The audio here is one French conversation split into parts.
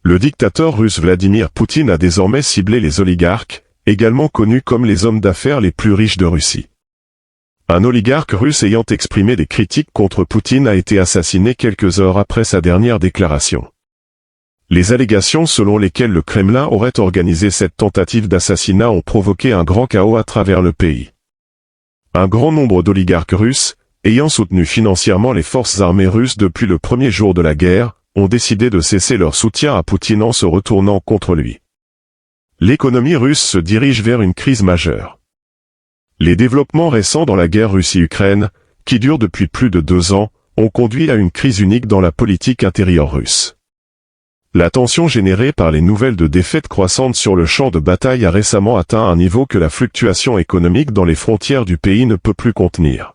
Le dictateur russe Vladimir Poutine a désormais ciblé les oligarques, également connus comme les hommes d'affaires les plus riches de Russie. Un oligarque russe ayant exprimé des critiques contre Poutine a été assassiné quelques heures après sa dernière déclaration. Les allégations selon lesquelles le Kremlin aurait organisé cette tentative d'assassinat ont provoqué un grand chaos à travers le pays. Un grand nombre d'oligarques russes, ayant soutenu financièrement les forces armées russes depuis le premier jour de la guerre, ont décidé de cesser leur soutien à Poutine en se retournant contre lui. L'économie russe se dirige vers une crise majeure. Les développements récents dans la guerre Russie-Ukraine, qui dure depuis plus de 2 ans, ont conduit à une crise unique dans la politique intérieure russe. La tension générée par les nouvelles de défaites croissantes sur le champ de bataille a récemment atteint un niveau que la fluctuation économique dans les frontières du pays ne peut plus contenir.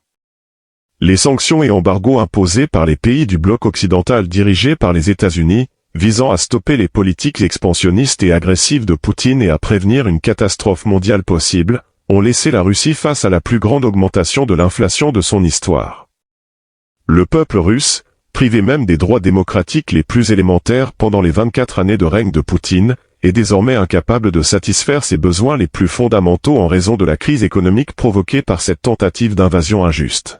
Les sanctions et embargos imposés par les pays du bloc occidental dirigés par les États-Unis, visant à stopper les politiques expansionnistes et agressives de Poutine et à prévenir une catastrophe mondiale possible, ont laissé la Russie face à la plus grande augmentation de l'inflation de son histoire. Le peuple russe, privé même des droits démocratiques les plus élémentaires pendant les 24 années de règne de Poutine, est désormais incapable de satisfaire ses besoins les plus fondamentaux en raison de la crise économique provoquée par cette tentative d'invasion injuste.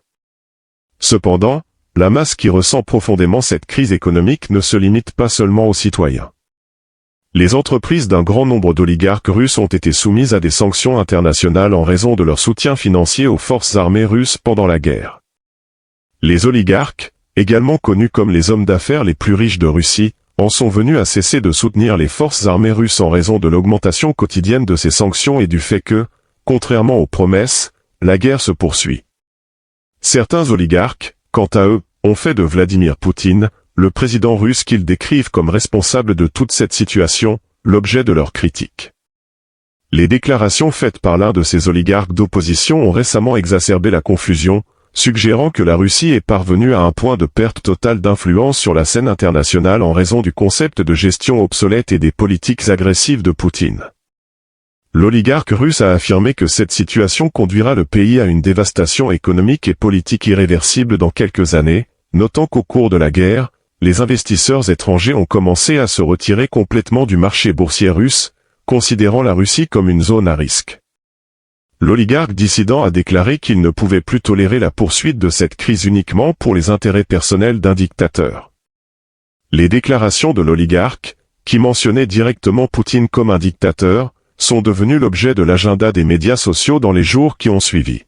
Cependant, la masse qui ressent profondément cette crise économique ne se limite pas seulement aux citoyens. Les entreprises d'un grand nombre d'oligarques russes ont été soumises à des sanctions internationales en raison de leur soutien financier aux forces armées russes pendant la guerre. Les oligarques, également connus comme les hommes d'affaires les plus riches de Russie, en sont venus à cesser de soutenir les forces armées russes en raison de l'augmentation quotidienne de ces sanctions et du fait que, contrairement aux promesses, la guerre se poursuit. Certains oligarques, quant à eux, ont fait de Vladimir Poutine, le président russe qu'ils décrivent comme responsable de toute cette situation, l'objet de leurs critiques. Les déclarations faites par l'un de ces oligarques d'opposition ont récemment exacerbé la confusion, suggérant que la Russie est parvenue à un point de perte totale d'influence sur la scène internationale en raison du concept de gestion obsolète et des politiques agressives de Poutine. L'oligarque russe a affirmé que cette situation conduira le pays à une dévastation économique et politique irréversible dans quelques années, notant qu'au cours de la guerre, les investisseurs étrangers ont commencé à se retirer complètement du marché boursier russe, considérant la Russie comme une zone à risque. L'oligarque dissident a déclaré qu'il ne pouvait plus tolérer la poursuite de cette crise uniquement pour les intérêts personnels d'un dictateur. Les déclarations de l'oligarque, qui mentionnaient directement Poutine comme un dictateur, sont devenues l'objet de l'agenda des médias sociaux dans les jours qui ont suivi.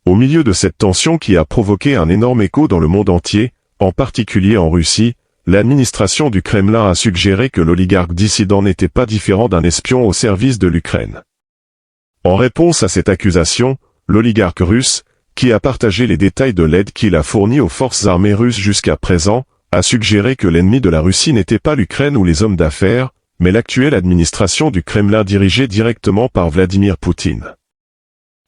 Au milieu de cette tension qui a provoqué un énorme écho dans le monde entier, en particulier en Russie, l'administration du Kremlin a suggéré que l'oligarque dissident n'était pas différent d'un espion au service de l'Ukraine. En réponse à cette accusation, l'oligarque russe, qui a partagé les détails de l'aide qu'il a fournie aux forces armées russes jusqu'à présent, a suggéré que l'ennemi de la Russie n'était pas l'Ukraine ou les hommes d'affaires, mais l'actuelle administration du Kremlin dirigée directement par Vladimir Poutine.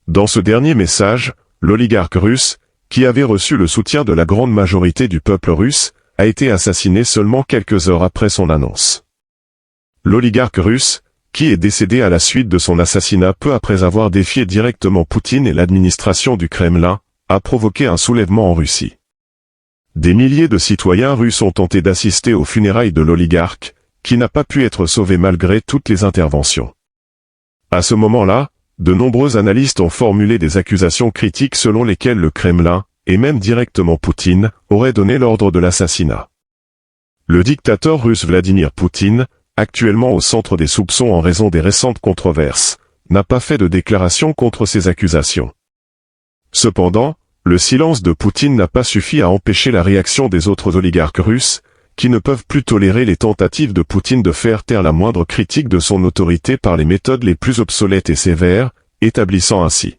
Dans ce dernier message, l'oligarque russe, qui avait reçu le soutien de la grande majorité du peuple russe, a été assassiné seulement quelques heures après son annonce. L'oligarque russe, qui est décédé à la suite de son assassinat peu après avoir défié directement Poutine et l'administration du Kremlin, a provoqué un soulèvement en Russie. Des milliers de citoyens russes ont tenté d'assister aux funérailles de l'oligarque, qui n'a pas pu être sauvé malgré toutes les interventions. À ce moment-là, de nombreux analystes ont formulé des accusations critiques selon lesquelles le Kremlin, et même directement Poutine, auraient donné l'ordre de l'assassinat. Le dictateur russe Vladimir Poutine, actuellement au centre des soupçons en raison des récentes controverses, n'a pas fait de déclaration contre ces accusations. Cependant, le silence de Poutine n'a pas suffi à empêcher la réaction des autres oligarques russes, qui ne peuvent plus tolérer les tentatives de Poutine de faire taire la moindre critique de son autorité par les méthodes les plus obsolètes et sévères, établissant ainsi.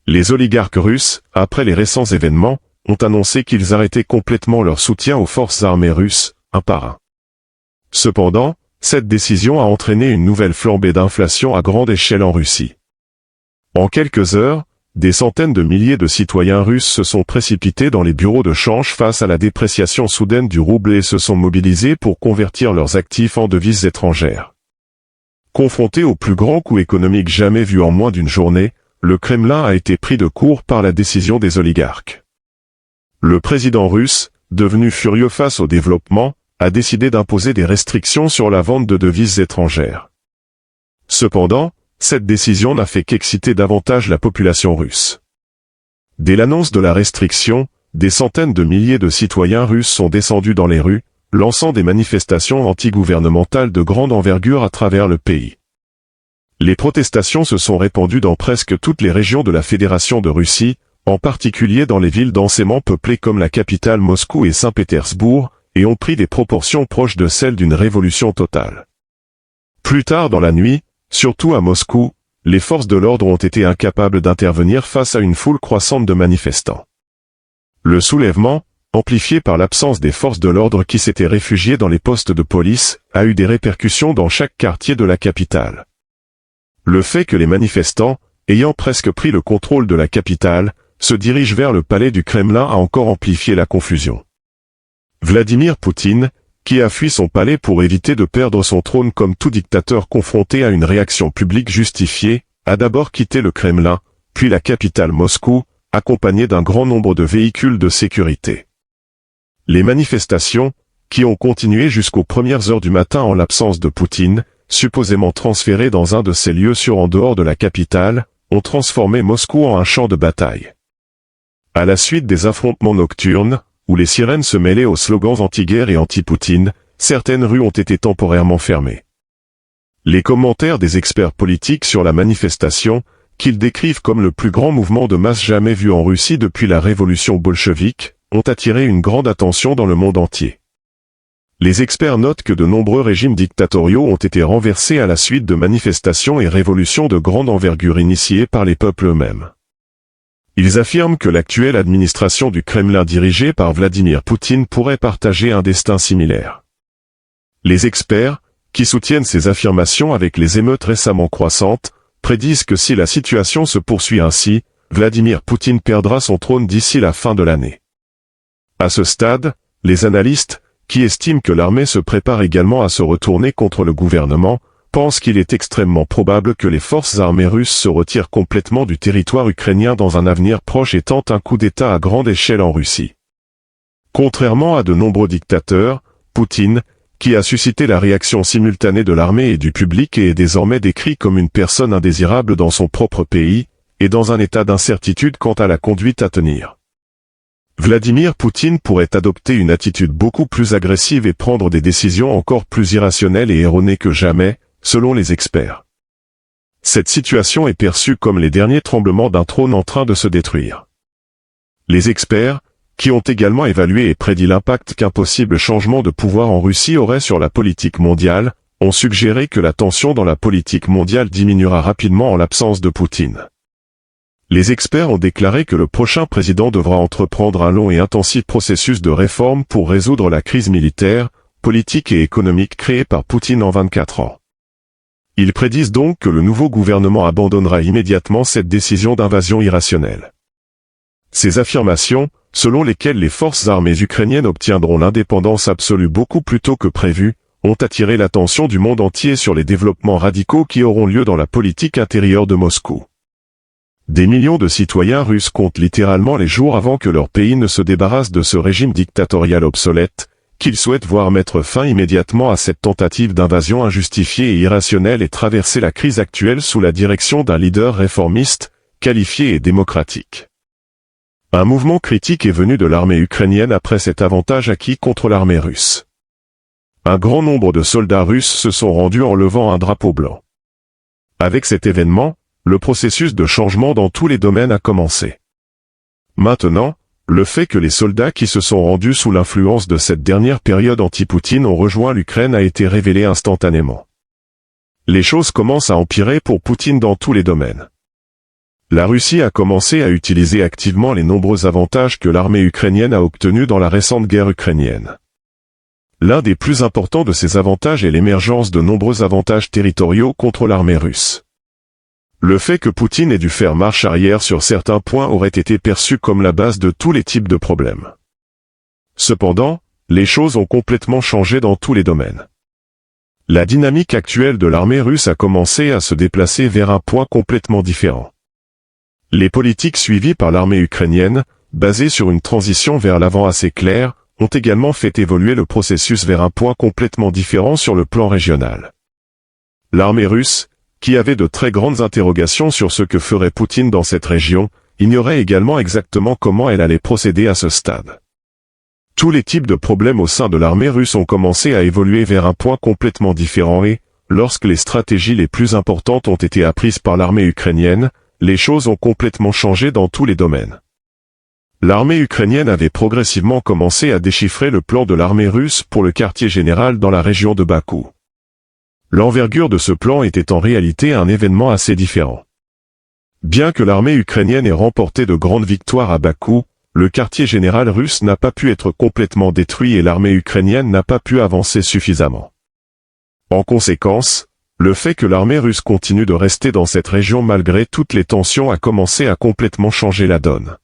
Les oligarques russes, après les récents événements, ont annoncé qu'ils arrêtaient complètement leur soutien aux forces armées russes, un par un. Cependant, cette décision a entraîné une nouvelle flambée d'inflation à grande échelle en Russie. En quelques heures, des centaines de milliers de citoyens russes se sont précipités dans les bureaux de change face à la dépréciation soudaine du rouble et se sont mobilisés pour convertir leurs actifs en devises étrangères. Confronté au plus grand coup économique jamais vu en moins d'une journée, le Kremlin a été pris de court par la décision des oligarques. Le président russe, devenu furieux face au développement, a décidé d'imposer des restrictions sur la vente de devises étrangères. Cependant, cette décision n'a fait qu'exciter davantage la population russe. Dès l'annonce de la restriction, des centaines de milliers de citoyens russes sont descendus dans les rues, lançant des manifestations anti-gouvernementales de grande envergure à travers le pays. Les protestations se sont répandues dans presque toutes les régions de la Fédération de Russie, en particulier dans les villes densément peuplées comme la capitale Moscou et Saint-Pétersbourg, et ont pris des proportions proches de celles d'une révolution totale. Plus tard dans la nuit, surtout à Moscou, les forces de l'ordre ont été incapables d'intervenir face à une foule croissante de manifestants. Le soulèvement, amplifié par l'absence des forces de l'ordre qui s'étaient réfugiées dans les postes de police, a eu des répercussions dans chaque quartier de la capitale. Le fait que les manifestants, ayant presque pris le contrôle de la capitale, se dirigent vers le palais du Kremlin a encore amplifié la confusion. Vladimir Poutine, qui a fui son palais pour éviter de perdre son trône comme tout dictateur confronté à une réaction publique justifiée, a d'abord quitté le Kremlin, puis la capitale Moscou, accompagné d'un grand nombre de véhicules de sécurité. Les manifestations, qui ont continué jusqu'aux premières heures du matin en l'absence de Poutine, supposément transféré dans un de ces lieux sûrs en dehors de la capitale, ont transformé Moscou en un champ de bataille. À la suite des affrontements nocturnes, où les sirènes se mêlaient aux slogans anti-guerre et anti-Poutine, certaines rues ont été temporairement fermées. Les commentaires des experts politiques sur la manifestation, qu'ils décrivent comme le plus grand mouvement de masse jamais vu en Russie depuis la révolution bolchevique, ont attiré une grande attention dans le monde entier. Les experts notent que de nombreux régimes dictatoriaux ont été renversés à la suite de manifestations et révolutions de grande envergure initiées par les peuples eux-mêmes. Ils affirment que l'actuelle administration du Kremlin dirigée par Vladimir Poutine pourrait partager un destin similaire. Les experts, qui soutiennent ces affirmations avec les émeutes récemment croissantes, prédisent que si la situation se poursuit ainsi, Vladimir Poutine perdra son trône d'ici la fin de l'année. À ce stade, les analystes, qui estiment que l'armée se prépare également à se retourner contre le gouvernement, pensent qu'il est extrêmement probable que les forces armées russes se retirent complètement du territoire ukrainien dans un avenir proche et tentent un coup d'État à grande échelle en Russie. Contrairement à de nombreux dictateurs, Poutine, qui a suscité la réaction simultanée de l'armée et du public et est désormais décrit comme une personne indésirable dans son propre pays, est dans un état d'incertitude quant à la conduite à tenir. Vladimir Poutine pourrait adopter une attitude beaucoup plus agressive et prendre des décisions encore plus irrationnelles et erronées que jamais, selon les experts. Cette situation est perçue comme les derniers tremblements d'un trône en train de se détruire. Les experts, qui ont également évalué et prédit l'impact qu'un possible changement de pouvoir en Russie aurait sur la politique mondiale, ont suggéré que la tension dans la politique mondiale diminuera rapidement en l'absence de Poutine. Les experts ont déclaré que le prochain président devra entreprendre un long et intensif processus de réforme pour résoudre la crise militaire, politique et économique créée par Poutine en 24 ans. Ils prédisent donc que le nouveau gouvernement abandonnera immédiatement cette décision d'invasion irrationnelle. Ces affirmations, selon lesquelles les forces armées ukrainiennes obtiendront l'indépendance absolue beaucoup plus tôt que prévu, ont attiré l'attention du monde entier sur les développements radicaux qui auront lieu dans la politique intérieure de Moscou. Des millions de citoyens russes comptent littéralement les jours avant que leur pays ne se débarrasse de ce régime dictatorial obsolète, qu'ils souhaitent voir mettre fin immédiatement à cette tentative d'invasion injustifiée et irrationnelle et traverser la crise actuelle sous la direction d'un leader réformiste, qualifié et démocratique. Un mouvement critique est venu de l'armée ukrainienne après cet avantage acquis contre l'armée russe. Un grand nombre de soldats russes se sont rendus en levant un drapeau blanc. Avec cet événement, le processus de changement dans tous les domaines a commencé. Maintenant, le fait que les soldats qui se sont rendus sous l'influence de cette dernière période anti-Poutine ont rejoint l'Ukraine a été révélé instantanément. Les choses commencent à empirer pour Poutine dans tous les domaines. La Russie a commencé à utiliser activement les nombreux avantages que l'armée ukrainienne a obtenus dans la récente guerre ukrainienne. L'un des plus importants de ces avantages est l'émergence de nombreux avantages territoriaux contre l'armée russe. Le fait que Poutine ait dû faire marche arrière sur certains points aurait été perçu comme la base de tous les types de problèmes. Cependant, les choses ont complètement changé dans tous les domaines. La dynamique actuelle de l'armée russe a commencé à se déplacer vers un point complètement différent. Les politiques suivies par l'armée ukrainienne, basées sur une transition vers l'avant assez claire, ont également fait évoluer le processus vers un point complètement différent sur le plan régional. L'armée russe, qui avait de très grandes interrogations sur ce que ferait Poutine dans cette région, ignorait également exactement comment elle allait procéder à ce stade. Tous les types de problèmes au sein de l'armée russe ont commencé à évoluer vers un point complètement différent et, lorsque les stratégies les plus importantes ont été apprises par l'armée ukrainienne, les choses ont complètement changé dans tous les domaines. L'armée ukrainienne avait progressivement commencé à déchiffrer le plan de l'armée russe pour le quartier général dans la région de Bakou. L'envergure de ce plan était en réalité un événement assez différent. Bien que l'armée ukrainienne ait remporté de grandes victoires à Bakou, le quartier général russe n'a pas pu être complètement détruit et l'armée ukrainienne n'a pas pu avancer suffisamment. En conséquence, le fait que l'armée russe continue de rester dans cette région malgré toutes les tensions a commencé à complètement changer la donne.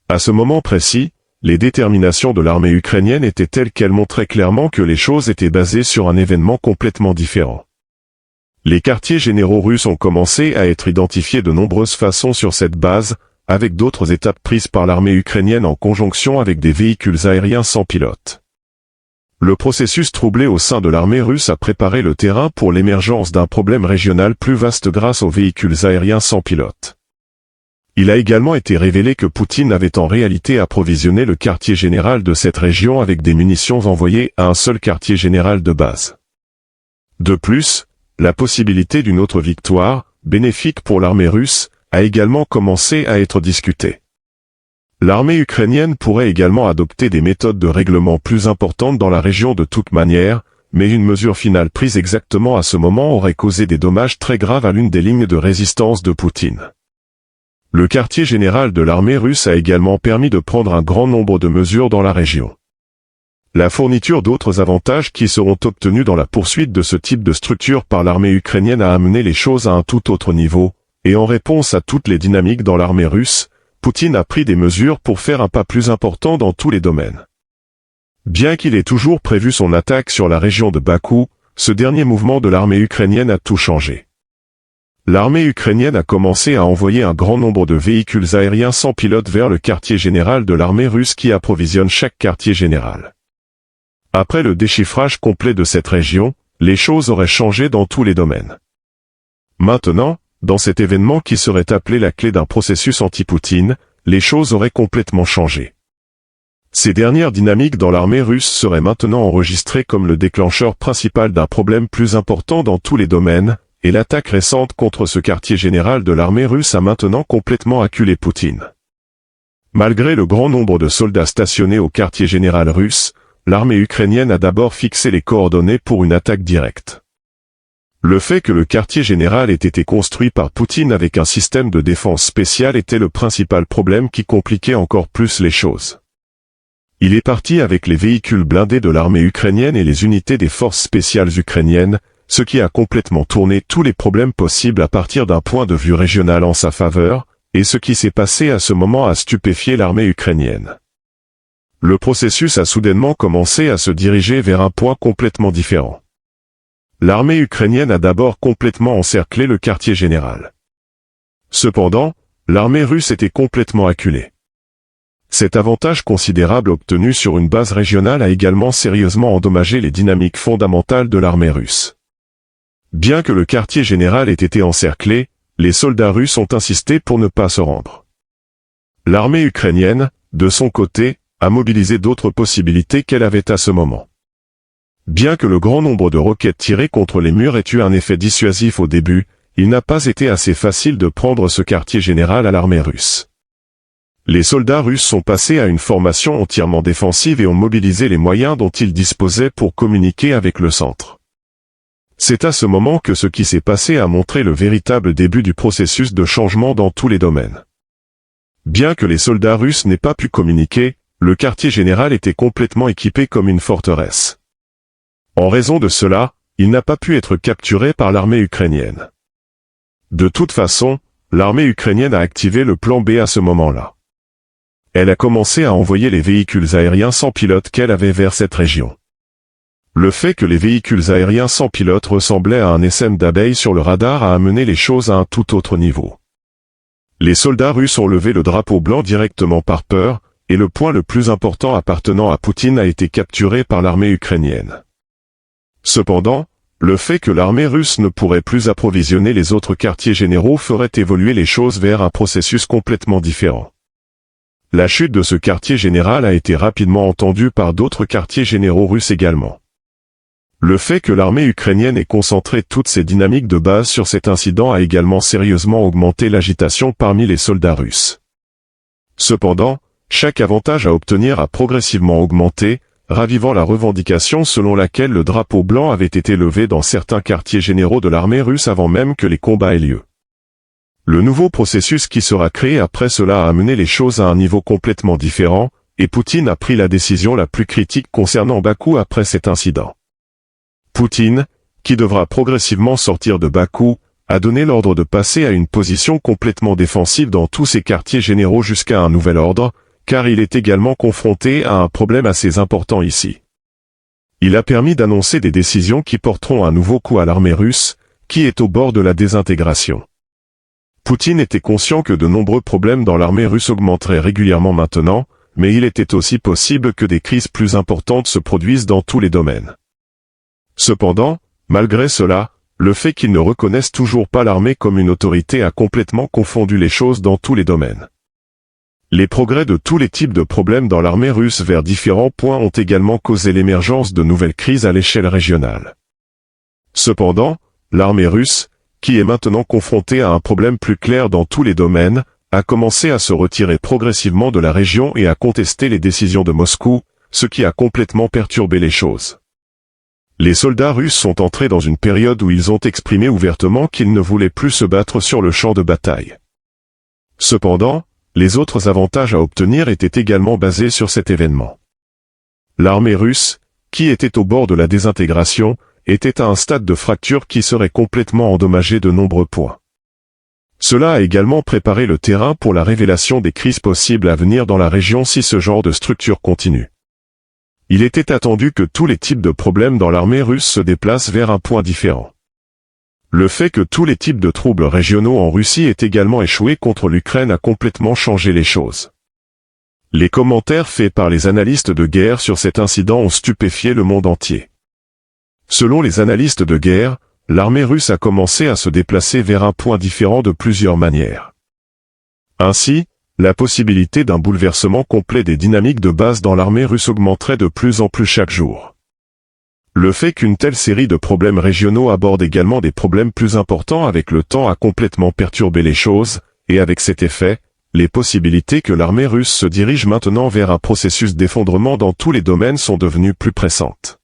À ce moment précis, les déterminations de l'armée ukrainienne étaient telles qu'elles montraient clairement que les choses étaient basées sur un événement complètement différent. Les quartiers généraux russes ont commencé à être identifiés de nombreuses façons sur cette base, avec d'autres étapes prises par l'armée ukrainienne en conjonction avec des véhicules aériens sans pilote. Le processus troublé au sein de l'armée russe a préparé le terrain pour l'émergence d'un problème régional plus vaste grâce aux véhicules aériens sans pilote. Il a également été révélé que Poutine avait en réalité approvisionné le quartier général de cette région avec des munitions envoyées à un seul quartier général de base. De plus, la possibilité d'une autre victoire, bénéfique pour l'armée russe, a également commencé à être discutée. L'armée ukrainienne pourrait également adopter des méthodes de règlement plus importantes dans la région de toute manière, mais une mesure finale prise exactement à ce moment aurait causé des dommages très graves à l'une des lignes de résistance de Poutine. Le quartier général de l'armée russe a également permis de prendre un grand nombre de mesures dans la région. La fourniture d'autres avantages qui seront obtenus dans la poursuite de ce type de structure par l'armée ukrainienne a amené les choses à un tout autre niveau, et en réponse à toutes les dynamiques dans l'armée russe, Poutine a pris des mesures pour faire un pas plus important dans tous les domaines. Bien qu'il ait toujours prévu son attaque sur la région de Bakou, ce dernier mouvement de l'armée ukrainienne a tout changé. L'armée ukrainienne a commencé à envoyer un grand nombre de véhicules aériens sans pilote vers le quartier général de l'armée russe qui approvisionne chaque quartier général. Après le déchiffrage complet de cette région, les choses auraient changé dans tous les domaines. Maintenant, dans cet événement qui serait appelé la clé d'un processus anti-Poutine, les choses auraient complètement changé. Ces dernières dynamiques dans l'armée russe seraient maintenant enregistrées comme le déclencheur principal d'un problème plus important dans tous les domaines, et l'attaque récente contre ce quartier général de l'armée russe a maintenant complètement acculé Poutine. Malgré le grand nombre de soldats stationnés au quartier général russe, l'armée ukrainienne a d'abord fixé les coordonnées pour une attaque directe. Le fait que le quartier général ait été construit par Poutine avec un système de défense spécial était le principal problème qui compliquait encore plus les choses. Il est parti avec les véhicules blindés de l'armée ukrainienne et les unités des forces spéciales ukrainiennes, ce qui a complètement tourné tous les problèmes possibles à partir d'un point de vue régional en sa faveur, et ce qui s'est passé à ce moment a stupéfié l'armée ukrainienne. Le processus a soudainement commencé à se diriger vers un point complètement différent. L'armée ukrainienne a d'abord complètement encerclé le quartier général. Cependant, l'armée russe était complètement acculée. Cet avantage considérable obtenu sur une base régionale a également sérieusement endommagé les dynamiques fondamentales de l'armée russe. Bien que le quartier général ait été encerclé, les soldats russes ont insisté pour ne pas se rendre. L'armée ukrainienne, de son côté, a mobilisé d'autres possibilités qu'elle avait à ce moment. Bien que le grand nombre de roquettes tirées contre les murs ait eu un effet dissuasif au début, il n'a pas été assez facile de prendre ce quartier général à l'armée russe. Les soldats russes sont passés à une formation entièrement défensive et ont mobilisé les moyens dont ils disposaient pour communiquer avec le centre. C'est à ce moment que ce qui s'est passé a montré le véritable début du processus de changement dans tous les domaines. Bien que les soldats russes n'aient pas pu communiquer, le quartier général était complètement équipé comme une forteresse. En raison de cela, il n'a pas pu être capturé par l'armée ukrainienne. De toute façon, l'armée ukrainienne a activé le plan B à ce moment-là. Elle a commencé à envoyer les véhicules aériens sans pilote qu'elle avait vers cette région. Le fait que les véhicules aériens sans pilote ressemblaient à un essaim d'abeilles sur le radar a amené les choses à un tout autre niveau. Les soldats russes ont levé le drapeau blanc directement par peur, et le point le plus important appartenant à Poutine a été capturé par l'armée ukrainienne. Cependant, le fait que l'armée russe ne pourrait plus approvisionner les autres quartiers généraux ferait évoluer les choses vers un processus complètement différent. La chute de ce quartier général a été rapidement entendue par d'autres quartiers généraux russes également. Le fait que l'armée ukrainienne ait concentré toutes ses dynamiques de base sur cet incident a également sérieusement augmenté l'agitation parmi les soldats russes. Cependant, chaque avantage à obtenir a progressivement augmenté, ravivant la revendication selon laquelle le drapeau blanc avait été levé dans certains quartiers généraux de l'armée russe avant même que les combats aient lieu. Le nouveau processus qui sera créé après cela a amené les choses à un niveau complètement différent, et Poutine a pris la décision la plus critique concernant Bakou après cet incident. Poutine, qui devra progressivement sortir de Bakou, a donné l'ordre de passer à une position complètement défensive dans tous ses quartiers généraux jusqu'à un nouvel ordre, car il est également confronté à un problème assez important ici. Il a permis d'annoncer des décisions qui porteront un nouveau coup à l'armée russe, qui est au bord de la désintégration. Poutine était conscient que de nombreux problèmes dans l'armée russe augmenteraient régulièrement maintenant, mais il était aussi possible que des crises plus importantes se produisent dans tous les domaines. Cependant, malgré cela, le fait qu'ils ne reconnaissent toujours pas l'armée comme une autorité a complètement confondu les choses dans tous les domaines. Les progrès de tous les types de problèmes dans l'armée russe vers différents points ont également causé l'émergence de nouvelles crises à l'échelle régionale. Cependant, l'armée russe, qui est maintenant confrontée à un problème plus clair dans tous les domaines, a commencé à se retirer progressivement de la région et à contester les décisions de Moscou, ce qui a complètement perturbé les choses. Les soldats russes sont entrés dans une période où ils ont exprimé ouvertement qu'ils ne voulaient plus se battre sur le champ de bataille. Cependant, les autres avantages à obtenir étaient également basés sur cet événement. L'armée russe, qui était au bord de la désintégration, était à un stade de fracture qui serait complètement endommagé de nombreux points. Cela a également préparé le terrain pour la révélation des crises possibles à venir dans la région si ce genre de structure continue. Il était attendu que tous les types de problèmes dans l'armée russe se déplacent vers un point différent. Le fait que tous les types de troubles régionaux en Russie aient également échoué contre l'Ukraine a complètement changé les choses. Les commentaires faits par les analystes de guerre sur cet incident ont stupéfié le monde entier. Selon les analystes de guerre, l'armée russe a commencé à se déplacer vers un point différent de plusieurs manières. Ainsi, la possibilité d'un bouleversement complet des dynamiques de base dans l'armée russe augmenterait de plus en plus chaque jour. Le fait qu'une telle série de problèmes régionaux aborde également des problèmes plus importants avec le temps a complètement perturbé les choses, et avec cet effet, les possibilités que l'armée russe se dirige maintenant vers un processus d'effondrement dans tous les domaines sont devenues plus pressantes.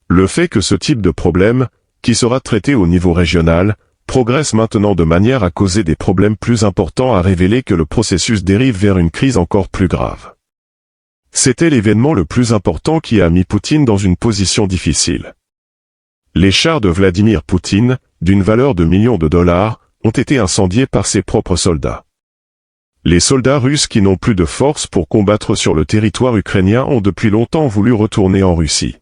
Le fait que ce type de problème, qui sera traité au niveau régional, progresse maintenant de manière à causer des problèmes plus importants a révélé que le processus dérive vers une crise encore plus grave. C'était l'événement le plus important qui a mis Poutine dans une position difficile. Les chars de Vladimir Poutine, d'une valeur de millions de dollars, ont été incendiés par ses propres soldats. Les soldats russes qui n'ont plus de force pour combattre sur le territoire ukrainien ont depuis longtemps voulu retourner en Russie.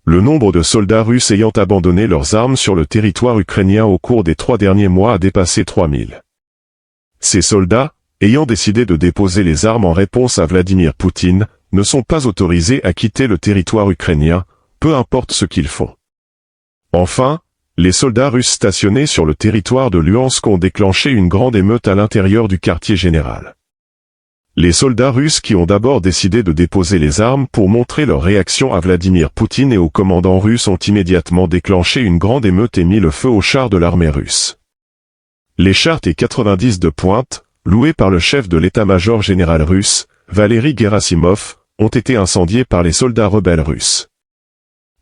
Le nombre de soldats russes ayant abandonné leurs armes sur le territoire ukrainien au cours des 3 derniers mois a dépassé 3000. Ces soldats, ayant décidé de déposer les armes en réponse à Vladimir Poutine, ne sont pas autorisés à quitter le territoire ukrainien, peu importe ce qu'ils font. Enfin, les soldats russes stationnés sur le territoire de Luhansk ont déclenché une grande émeute à l'intérieur du quartier général. Les soldats russes qui ont d'abord décidé de déposer les armes pour montrer leur réaction à Vladimir Poutine et au commandant russe ont immédiatement déclenché une grande émeute et mis le feu aux chars de l'armée russe. Les chars T-90 de pointe, loués par le chef de l'état-major général russe, Valery Gerasimov, ont été incendiés par les soldats rebelles russes.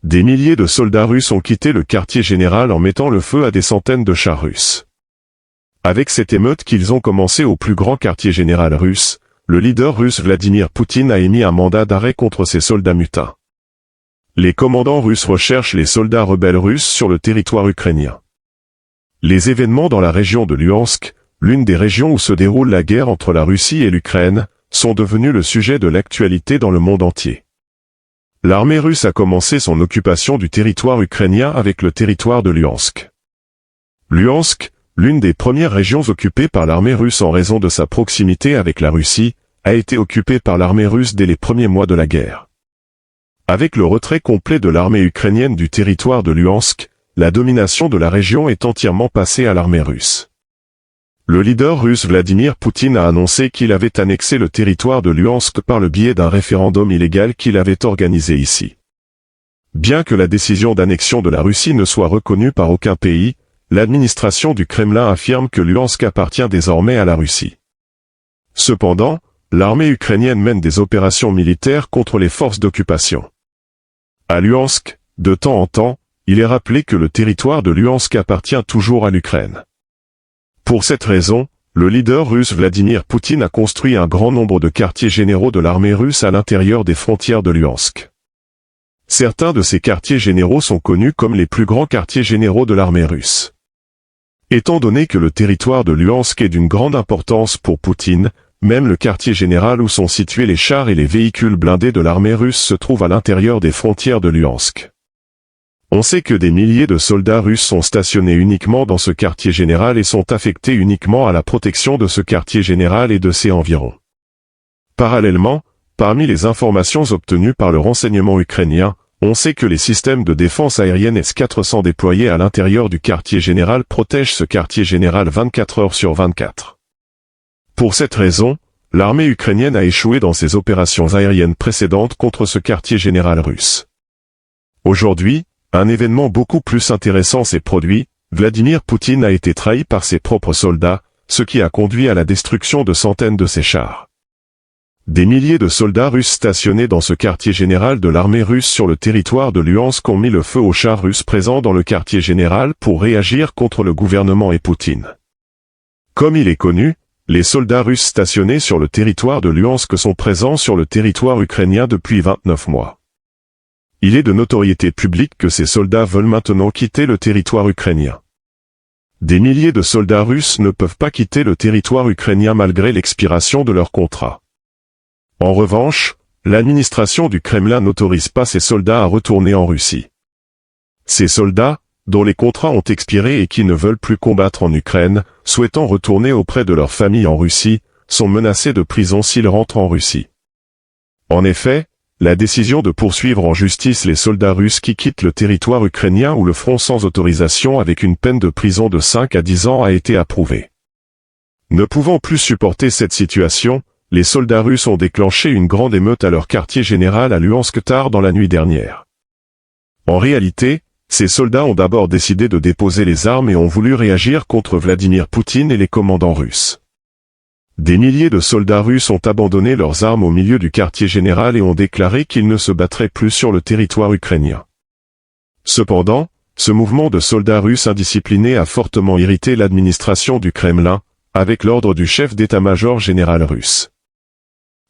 Des milliers de soldats russes ont quitté le quartier général en mettant le feu à des centaines de chars russes. Avec cette émeute qu'ils ont commencé au plus grand quartier général russe, le leader russe Vladimir Poutine a émis un mandat d'arrêt contre ces soldats mutins. Les commandants russes recherchent les soldats rebelles russes sur le territoire ukrainien. Les événements dans la région de Luhansk, l'une des régions où se déroule la guerre entre la Russie et l'Ukraine, sont devenus le sujet de l'actualité dans le monde entier. L'armée russe a commencé son occupation du territoire ukrainien avec le territoire de Luhansk. Luhansk, l'une des premières régions occupées par l'armée russe en raison de sa proximité avec la Russie, a été occupée par l'armée russe dès les premiers mois de la guerre. Avec le retrait complet de l'armée ukrainienne du territoire de Luhansk, la domination de la région est entièrement passée à l'armée russe. Le leader russe Vladimir Poutine a annoncé qu'il avait annexé le territoire de Luhansk par le biais d'un référendum illégal qu'il avait organisé ici. Bien que la décision d'annexion de la Russie ne soit reconnue par aucun pays, l'administration du Kremlin affirme que Luhansk appartient désormais à la Russie. Cependant, l'armée ukrainienne mène des opérations militaires contre les forces d'occupation. À Luhansk, de temps en temps, il est rappelé que le territoire de Luhansk appartient toujours à l'Ukraine. Pour cette raison, le leader russe Vladimir Poutine a construit un grand nombre de quartiers généraux de l'armée russe à l'intérieur des frontières de Luhansk. Certains de ces quartiers généraux sont connus comme les plus grands quartiers généraux de l'armée russe. Étant donné que le territoire de Luhansk est d'une grande importance pour Poutine, même le quartier général où sont situés les chars et les véhicules blindés de l'armée russe se trouve à l'intérieur des frontières de Luhansk. On sait que des milliers de soldats russes sont stationnés uniquement dans ce quartier général et sont affectés uniquement à la protection de ce quartier général et de ses environs. Parallèlement, parmi les informations obtenues par le renseignement ukrainien, on sait que les systèmes de défense aérienne S-400 déployés à l'intérieur du quartier général protègent ce quartier général 24 heures sur 24. Pour cette raison, l'armée ukrainienne a échoué dans ses opérations aériennes précédentes contre ce quartier général russe. Aujourd'hui, un événement beaucoup plus intéressant s'est produit, Vladimir Poutine a été trahi par ses propres soldats, ce qui a conduit à la destruction de centaines de ses chars. Des milliers de soldats russes stationnés dans ce quartier général de l'armée russe sur le territoire de Luhansk ont mis le feu aux chars russes présents dans le quartier général pour réagir contre le gouvernement et Poutine. Comme il est connu, les soldats russes stationnés sur le territoire de Luhansk sont présents sur le territoire ukrainien depuis 29 mois. Il est de notoriété publique que ces soldats veulent maintenant quitter le territoire ukrainien. Des milliers de soldats russes ne peuvent pas quitter le territoire ukrainien malgré l'expiration de leur contrat. En revanche, l'administration du Kremlin n'autorise pas ces soldats à retourner en Russie. Ces soldats, dont les contrats ont expiré et qui ne veulent plus combattre en Ukraine, souhaitant retourner auprès de leur famille en Russie, sont menacés de prison s'ils rentrent en Russie. En effet, la décision de poursuivre en justice les soldats russes qui quittent le territoire ukrainien ou le font sans autorisation avec une peine de prison de 5 à 10 ans a été approuvée. Ne pouvant plus supporter cette situation, les soldats russes ont déclenché une grande émeute à leur quartier général à Luhansk tard dans la nuit dernière. En réalité, ces soldats ont d'abord décidé de déposer les armes et ont voulu réagir contre Vladimir Poutine et les commandants russes. Des milliers de soldats russes ont abandonné leurs armes au milieu du quartier général et ont déclaré qu'ils ne se battraient plus sur le territoire ukrainien. Cependant, ce mouvement de soldats russes indisciplinés a fortement irrité l'administration du Kremlin, avec l'ordre du chef d'état-major général russe.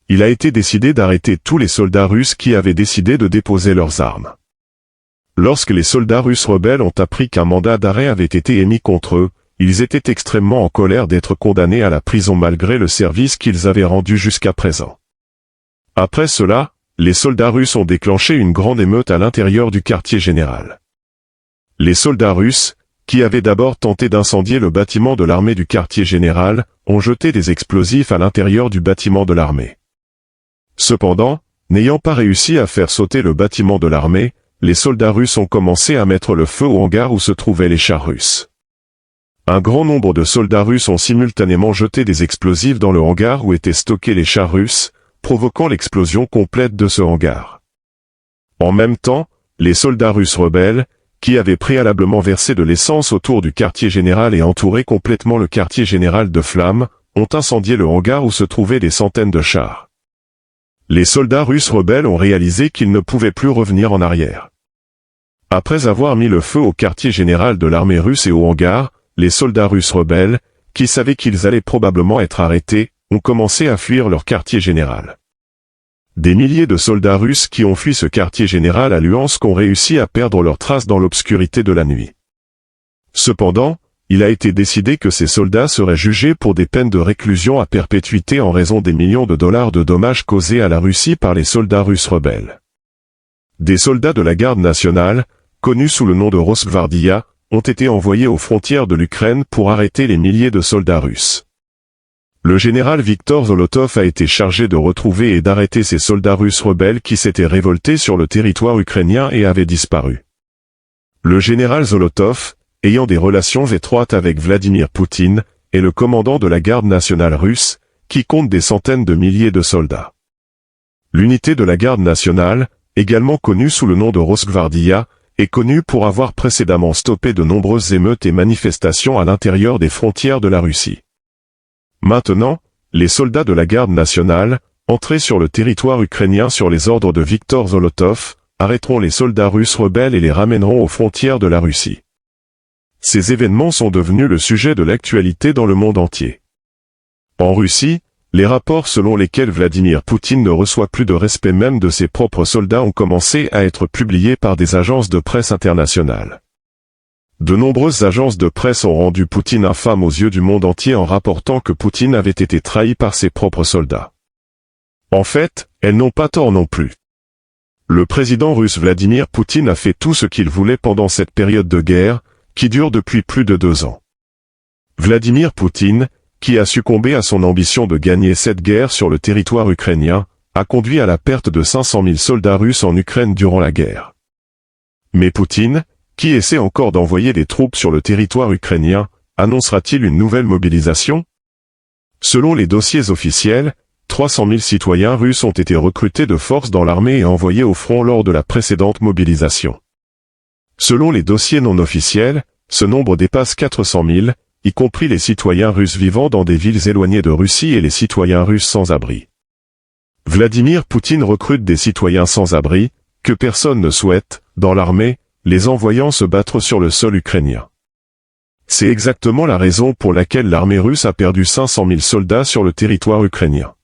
Il a été décidé d'arrêter tous les soldats russes qui avaient décidé de déposer leurs armes. Lorsque les soldats russes rebelles ont appris qu'un mandat d'arrêt avait été émis contre eux, ils étaient extrêmement en colère d'être condamnés à la prison malgré le service qu'ils avaient rendu jusqu'à présent. Après cela, les soldats russes ont déclenché une grande émeute à l'intérieur du quartier général. Les soldats russes, qui avaient d'abord tenté d'incendier le bâtiment de l'armée du quartier général, ont jeté des explosifs à l'intérieur du bâtiment de l'armée. Cependant, n'ayant pas réussi à faire sauter le bâtiment de l'armée, les soldats russes ont commencé à mettre le feu au hangar où se trouvaient les chars russes. Un grand nombre de soldats russes ont simultanément jeté des explosifs dans le hangar où étaient stockés les chars russes, provoquant l'explosion complète de ce hangar. En même temps, les soldats russes rebelles, qui avaient préalablement versé de l'essence autour du quartier général et entouré complètement le quartier général de flammes, ont incendié le hangar où se trouvaient des centaines de chars. Les soldats russes rebelles ont réalisé qu'ils ne pouvaient plus revenir en arrière. Après avoir mis le feu au quartier général de l'armée russe et au hangar, les soldats russes rebelles, qui savaient qu'ils allaient probablement être arrêtés, ont commencé à fuir leur quartier général. Des milliers de soldats russes qui ont fui ce quartier général à Luhansk ont réussi à perdre leurs traces dans l'obscurité de la nuit. Cependant, il a été décidé que ces soldats seraient jugés pour des peines de réclusion à perpétuité en raison des millions de dollars de dommages causés à la Russie par les soldats russes rebelles. Des soldats de la garde nationale, connus sous le nom de Rosgvardia, ont été envoyés aux frontières de l'Ukraine pour arrêter les milliers de soldats russes. Le général Viktor Zolotov a été chargé de retrouver et d'arrêter ces soldats russes rebelles qui s'étaient révoltés sur le territoire ukrainien et avaient disparu. Le général Zolotov, ayant des relations étroites avec Vladimir Poutine, est le commandant de la garde nationale russe, qui compte des centaines de milliers de soldats. L'unité de la garde nationale, également connue sous le nom de Rosgvardia, est connue pour avoir précédemment stoppé de nombreuses émeutes et manifestations à l'intérieur des frontières de la Russie. Maintenant, les soldats de la garde nationale, entrés sur le territoire ukrainien sur les ordres de Viktor Zolotov, arrêteront les soldats russes rebelles et les ramèneront aux frontières de la Russie. Ces événements sont devenus le sujet de l'actualité dans le monde entier. En Russie, les rapports selon lesquels Vladimir Poutine ne reçoit plus de respect même de ses propres soldats ont commencé à être publiés par des agences de presse internationales. De nombreuses agences de presse ont rendu Poutine infâme aux yeux du monde entier en rapportant que Poutine avait été trahi par ses propres soldats. En fait, elles n'ont pas tort non plus. Le président russe Vladimir Poutine a fait tout ce qu'il voulait pendant cette période de guerre, qui dure depuis plus de 2 ans. Vladimir Poutine, qui a succombé à son ambition de gagner cette guerre sur le territoire ukrainien, a conduit à la perte de 500 000 soldats russes en Ukraine durant la guerre. Mais Poutine, qui essaie encore d'envoyer des troupes sur le territoire ukrainien, annoncera-t-il une nouvelle mobilisation? Selon les dossiers officiels, 300 000 citoyens russes ont été recrutés de force dans l'armée et envoyés au front lors de la précédente mobilisation. Selon les dossiers non officiels, ce nombre dépasse 400 000, y compris les citoyens russes vivant dans des villes éloignées de Russie et les citoyens russes sans abri. Vladimir Poutine recrute des citoyens sans abri, que personne ne souhaite, dans l'armée, les envoyant se battre sur le sol ukrainien. C'est exactement la raison pour laquelle l'armée russe a perdu 500 000 soldats sur le territoire ukrainien.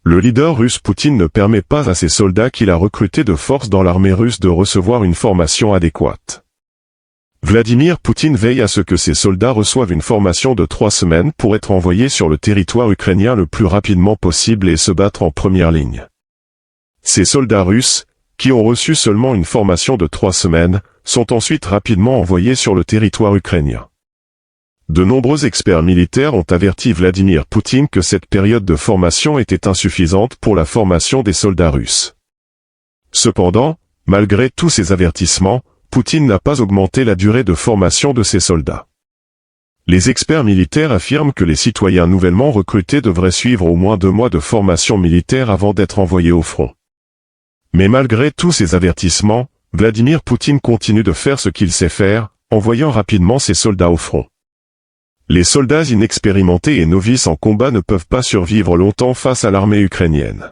Le leader russe Poutine ne permet pas à ses soldats qu'il a recrutés de force dans l'armée russe de recevoir une formation adéquate. Vladimir Poutine veille à ce que ses soldats reçoivent une formation de 3 semaines pour être envoyés sur le territoire ukrainien le plus rapidement possible et se battre en première ligne. Ces soldats russes, qui ont reçu seulement une formation de 3 semaines, sont ensuite rapidement envoyés sur le territoire ukrainien. De nombreux experts militaires ont averti Vladimir Poutine que cette période de formation était insuffisante pour la formation des soldats russes. Cependant, malgré tous ces avertissements, Poutine n'a pas augmenté la durée de formation de ses soldats. Les experts militaires affirment que les citoyens nouvellement recrutés devraient suivre au moins 2 mois de formation militaire avant d'être envoyés au front. Mais malgré tous ces avertissements, Vladimir Poutine continue de faire ce qu'il sait faire, envoyant rapidement ses soldats au front. Les soldats inexpérimentés et novices en combat ne peuvent pas survivre longtemps face à l'armée ukrainienne.